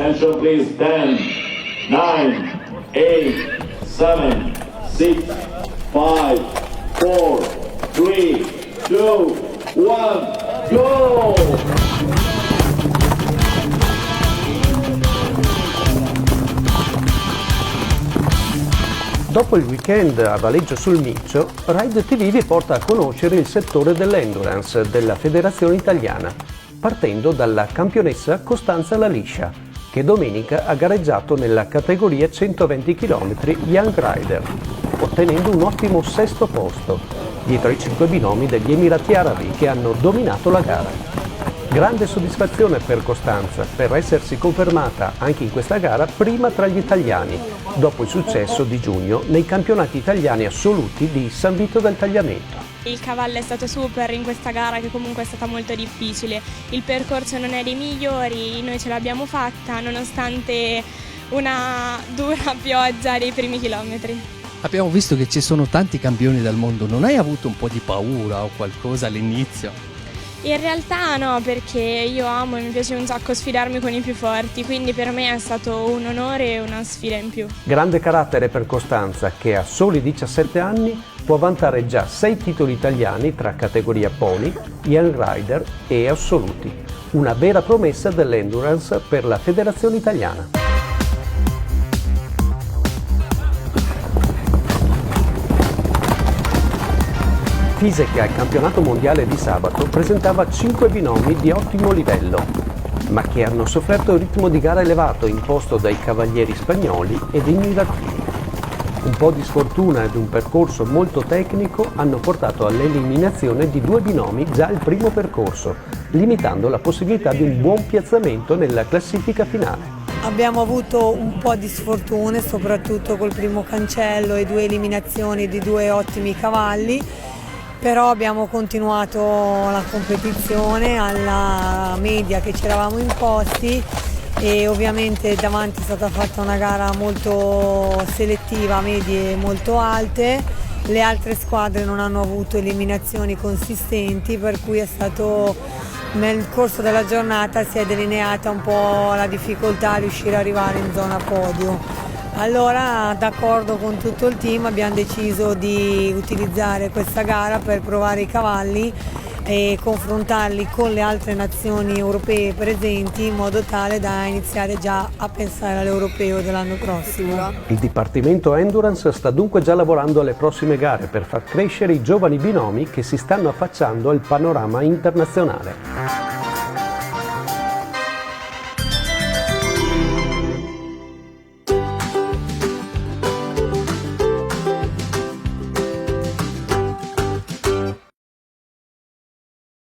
Attention please, 10, 9, 8, 7, 6, 5, 4, 3, 2, 1, go! Dopo il weekend a Valeggio sul Mincio, Ride TV vi porta a conoscere il settore dell'endurance della Federazione Italiana, partendo dalla campionessa Costanza La Liscia, che domenica ha gareggiato nella categoria 120 km Young Rider, ottenendo un ottimo sesto posto, dietro ai 5 binomi degli Emirati Arabi che hanno dominato la gara. Grande soddisfazione per Costanza per essersi confermata anche in questa gara prima tra gli italiani, dopo il successo di giugno nei campionati italiani assoluti di San Vito del Tagliamento. Il cavallo è stato super in questa gara che comunque è stata molto difficile, il percorso non è dei migliori, noi ce l'abbiamo fatta nonostante una dura pioggia dei primi chilometri. Abbiamo visto che ci sono tanti campioni del mondo, non hai avuto un po' di paura o qualcosa all'inizio? In realtà no, perché io amo e mi piace un sacco sfidarmi con i più forti, quindi per me è stato un onore e una sfida in più. Grande carattere per Costanza che a soli 17 anni può vantare già 6 titoli italiani tra categoria pony, young rider e assoluti. Una vera promessa dell'endurance per la Federazione Italiana. Fise che al campionato mondiale di sabato presentava 5 binomi di ottimo livello, ma che hanno sofferto il ritmo di gara elevato imposto dai cavalieri spagnoli ed emiratini. Un po' di sfortuna ed un percorso molto tecnico hanno portato all'eliminazione di 2 binomi già al primo percorso, limitando la possibilità di un buon piazzamento nella classifica finale. Abbiamo avuto un po' di sfortune, soprattutto col primo cancello e 2 eliminazioni di 2 ottimi cavalli. Però abbiamo continuato la competizione alla media che ci eravamo imposti e ovviamente davanti è stata fatta una gara molto selettiva, medie molto alte. Le altre squadre non hanno avuto eliminazioni consistenti, per cui è stato nel corso della giornata si è delineata un po' la difficoltà a riuscire ad arrivare in zona podio. Allora, d'accordo con tutto il team, abbiamo deciso di utilizzare questa gara per provare i cavalli e confrontarli con le altre nazioni europee presenti in modo tale da iniziare già a pensare all'europeo dell'anno prossimo. Il Dipartimento Endurance sta dunque già lavorando alle prossime gare per far crescere i giovani binomi che si stanno affacciando al panorama internazionale.